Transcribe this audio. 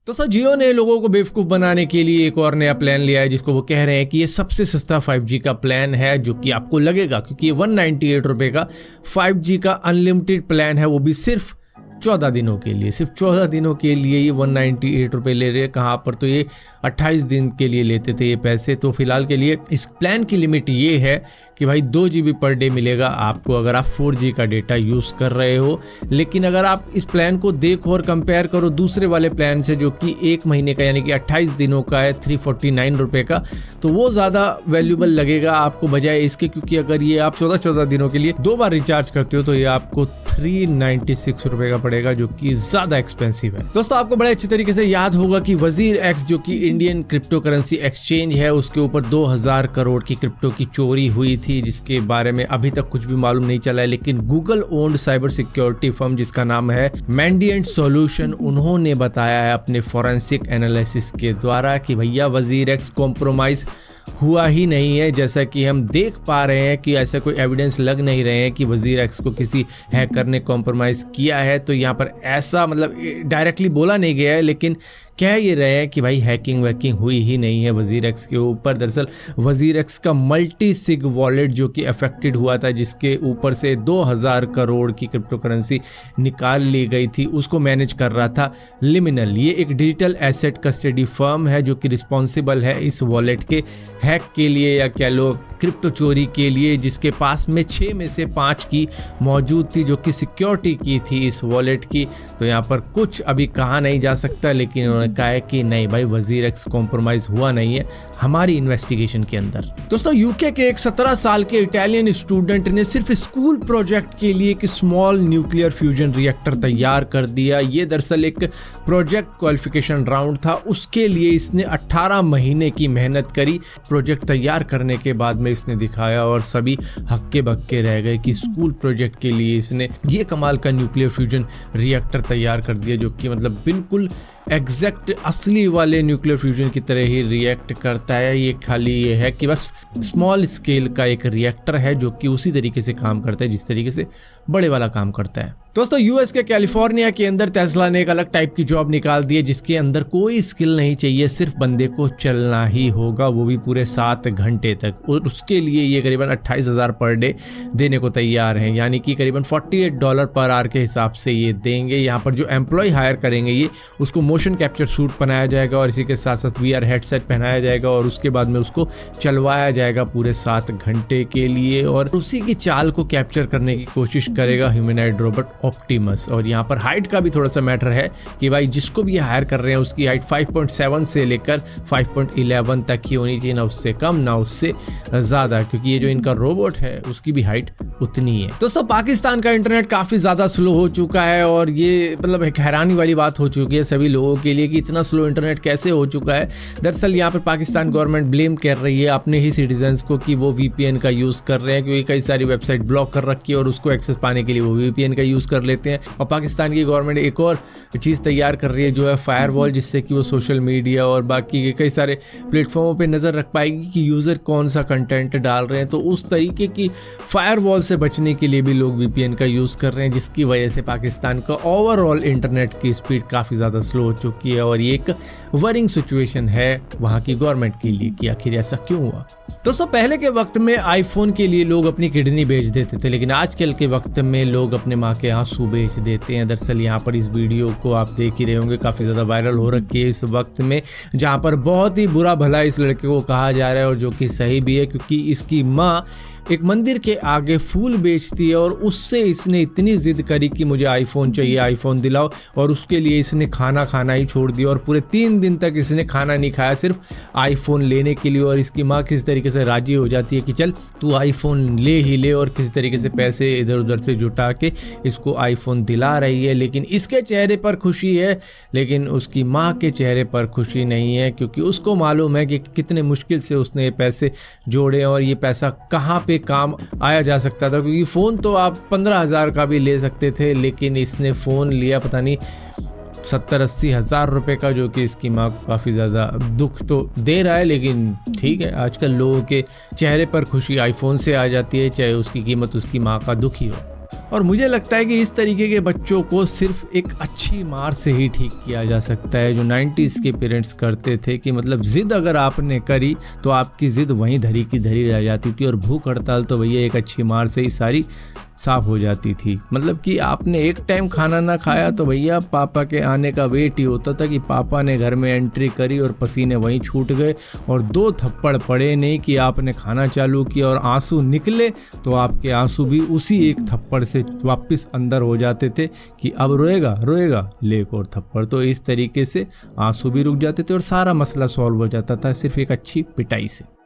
दोस्तों जियो ने लोगों को बेवकूफ़ बनाने के लिए एक और नया प्लान लिया है, जिसको वो कह रहे हैं कि ये सबसे सस्ता 5G का प्लान है, जो कि आपको लगेगा क्योंकि ये 198 रुपये का 5G का अनलिमिटेड प्लान है, वो भी सिर्फ 14 दिनों के लिए। सिर्फ 14 दिनों के लिए ये 198 रुपये ले रहे हैं। कहाँ पर तो ये 28 दिन के लिए लेते थे ये पैसे। तो फिलहाल के लिए इस प्लान की लिमिट ये है कि भाई 2 GB पर डे मिलेगा आपको अगर आप 4G का डेटा यूज़ कर रहे हो। लेकिन अगर आप इस प्लान को देखो और कंपेयर करो दूसरे वाले प्लान से, जो कि 1 महीने का यानी कि 28 दिनों का है 349 रुपये का, तो वो ज़्यादा वैल्यूबल लगेगा आपको बजाय इसके, क्योंकि अगर ये आप 14 दिनों के लिए 2 बार रिचार्ज करते हो तो ये आपको 396 रुपये का पड़ेगा, जो कि ज़्यादा एक्सपेंसिव है। दोस्तों आपको बड़े अच्छे तरीके से याद होगा कि वजीर एक्स, जो कि इंडियन क्रिप्टो करेंसी एक्सचेंज है, उसके ऊपर 2000 करोड़ की क्रिप्टो की चोरी हुई थी, जिसके बारे में अभी तक कुछ भी मालूम नहीं चला है। लेकिन Google owned cyber security firm जिसका नाम है मैंडिएंट सॉल्यूशन, उन्होंने बताया है अपने फॉरेंसिक एनालिसिस के द्वारा कि भैया वजीर एक्स कॉम्प्रोमाइज हुआ ही नहीं है। जैसा कि हम देख पा रहे हैं कि ऐसा कोई एविडेंस लग नहीं रहे हैं कि वजीर एक्स को किसी हैकर ने कॉम्प्रोमाइज़ किया है। तो यहाँ पर ऐसा मतलब डायरेक्टली बोला नहीं गया है, लेकिन कह ये रहे हैं कि भाई हैकिंग वैकिंग हुई ही नहीं है वजीर एक्स के ऊपर। दरअसल वजीर एक्स का मल्टी सिग वॉलेट जो कि अफेक्टेड हुआ था, जिसके ऊपर से 2000 करोड़ की क्रिप्टो करेंसी निकाल ली गई थी, उसको मैनेज कर रहा था लिमिनल। ये एक डिजिटल एसेट कस्टडी फर्म है जो कि रिस्पॉन्सिबल है इस वॉलेट के हैक के लिए, या कह लो क्रिप्टो चोरी के लिए, जिसके पास में 6 में से 5 की मौजूद थी, जो कि सिक्योरिटी की थी इस वॉलेट की। तो यहाँ पर कुछ अभी कहा नहीं जा सकता, लेकिन उन्होंने कहा है कि नहीं भाई वजीर एक्स कॉम्प्रोमाइज हुआ नहीं है हमारी इन्वेस्टिगेशन के अंदर। दोस्तों यूके के एक 17 साल के इटालियन स्टूडेंट ने सिर्फ स्कूल प्रोजेक्ट के लिए एक स्मॉल न्यूक्लियर फ्यूजन रिएक्टर तैयार कर दिया। ये दरअसल एक प्रोजेक्ट क्वालिफिकेशन राउंड था, उसके लिए इसने 18 महीने की मेहनत करी। प्रोजेक्ट तैयार करने के बाद में इसने दिखाया और सभी हक्के बक्के रह गए कि स्कूल प्रोजेक्ट के लिए इसने ये कमाल का न्यूक्लियर फ्यूजन रिएक्टर तैयार कर दिया, जो कि मतलब बिल्कुल एग्जैक्ट असली वाले न्यूक्लियर फ्यूजन की तरह ही रिएक्ट करता है। ये खाली ये है कि बस स्मॉल स्केल का एक रिएक्टर है जो कि उसी तरीके से काम करता है जिस तरीके से बड़े वाला काम करता है। दोस्तों यूएस के कैलिफोर्निया के अंदर टेस्ला ने एक अलग टाइप की जॉब निकाल दी है, जिसके अंदर कोई स्किल नहीं चाहिए, सिर्फ बंदे को चलना ही होगा, वो भी पूरे 7 घंटे तक। और उसके लिए ये करीबन 28,000 पर डे देने को तैयार हैं, यानी कि करीबन $48 पर आवर के हिसाब से ये देंगे। यहाँ पर जो एम्प्लॉय हायर करेंगे ये उसको मोशन कैप्चर सूट पहनाया जाएगा और इसी के साथ साथ VR हेडसेट पहनाया जाएगा और उसके बाद में उसको चलवाया जाएगा पूरे 7 घंटे के लिए, और उसी की चाल को कैप्चर करने की कोशिश करेगा ह्यूमनॉइड रोबोट ऑप्टिमस। और यहाँ पर हाइट का भी थोड़ा सा मैटर है कि भाई जिसको भी हायर कर रहे हैं उसकी हाइट 5.7 से लेकर 5.11 तक ही होनी चाहिए, ना उससे कम ना उससे ज़्यादा, क्योंकि ये जो इनका रोबोट है उसकी भी हाइट उतनी है। दोस्तों पाकिस्तान का इंटरनेट काफ़ी ज़्यादा स्लो हो चुका है और ये मतलब एक हैरानी वाली बात हो चुकी है सभी लोगों के लिए कि इतना स्लो इंटरनेट कैसे हो चुका है। दरअसल यहाँ पर पाकिस्तान गवर्नमेंट ब्लेम कर रही है अपने ही सिटीजन्स को कि वो VPN का यूज़ कर रहे हैं, क्योंकि कई सारी वेबसाइट ब्लॉक कर रखी है और उसको एक्सेस पाने के लिए वो VPN का यूज़ कर लेते हैं। और पाकिस्तान की गवर्नमेंट एक और चीज़ तैयार कर रही है जो है फायरवॉल, जिससे कि वो सोशल मीडिया और बाकी के कई सारे प्लेटफॉर्मों पे नज़र रख पाएगी कि यूज़र कौन सा कंटेंट डाल रहे हैं। तो उस तरीके की फायरवॉल से बचने के लिए भी लोग VPN का यूज़ कर रहे हैं, जिसकी वजह से पाकिस्तान का ओवरऑल इंटरनेट की स्पीड काफ़ी ज़्यादा स्लो हो चुकी है। और ये एक वरिंग सिचुएशन है वहाँ की गवर्नमेंट के लिए कि आखिर ऐसा क्यों हुआ। दोस्तों पहले के वक्त में आईफोन के लिए लोग अपनी किडनी बेच देते थे, लेकिन आजकल के वक्त में लोग अपने माँ के आंसू बेच देते हैं। दरअसल यहाँ पर इस वीडियो को आप देख ही रहे होंगे, काफ़ी ज़्यादा वायरल हो रखी है इस वक्त में, जहाँ पर बहुत ही बुरा भला इस लड़के को कहा जा रहा है, और जो कि सही भी है, क्योंकि इसकी माँ एक मंदिर के आगे फूल बेचती है और उससे इसने इतनी ज़िद करी कि मुझे आईफोन चाहिए, आईफोन दिलाओ, और उसके लिए इसने खाना खाना ही छोड़ दिया और पूरे 3 दिन तक इसने खाना नहीं खाया सिर्फ आईफोन लेने के लिए। और इसकी माँ किस तरीके से राजी हो जाती है कि चल तू आईफोन ले ही ले, और किस तरीके से पैसे इधर उधर से जुटा के इसको आईफोन दिला रही है। लेकिन इसके चेहरे पर खुशी है, लेकिन उसकी माँ के चेहरे पर खुशी नहीं है, क्योंकि उसको मालूम है कि कितने मुश्किल से उसने ये पैसे जोड़े और ये पैसा कहाँ पे काम आया जा सकता था। क्योंकि फ़ोन तो आप 15,000 का भी ले सकते थे, लेकिन इसने फ़ोन लिया पता नहीं 70-80 हज़ार रुपये का, जो कि इसकी माँ को काफ़ी ज़्यादा दुख तो दे रहा है। लेकिन ठीक है, आजकल लोगों के चेहरे पर खुशी आईफोन से आ जाती है, चाहे उसकी कीमत उसकी माँ का दुख ही हो। और मुझे लगता है कि इस तरीके के बच्चों को सिर्फ एक अच्छी मार से ही ठीक किया जा सकता है, जो 90s के पेरेंट्स करते थे कि मतलब ज़िद अगर आपने करी तो आपकी ज़िद वहीं धरी की धरी रह जाती थी, और भूख हड़ताल तो भैया एक अच्छी मार से ही सारी साफ हो जाती थी। मतलब कि आपने एक टाइम खाना ना खाया तो भैया पापा के आने का वेट ही होता था कि पापा ने घर में एंट्री करी और पसीने वहीं छूट गए, और 2 थप्पड़ पड़े नहीं कि आपने खाना चालू किया और आंसू निकले तो आपके आंसू भी उसी एक थप्पड़ से वापस अंदर हो जाते थे कि अब रोएगा रोएगा, ले एक और थप्पड़। तो इस तरीके से आंसू भी रुक जाते थे और सारा मसला सॉल्व हो जाता था सिर्फ एक अच्छी पिटाई से।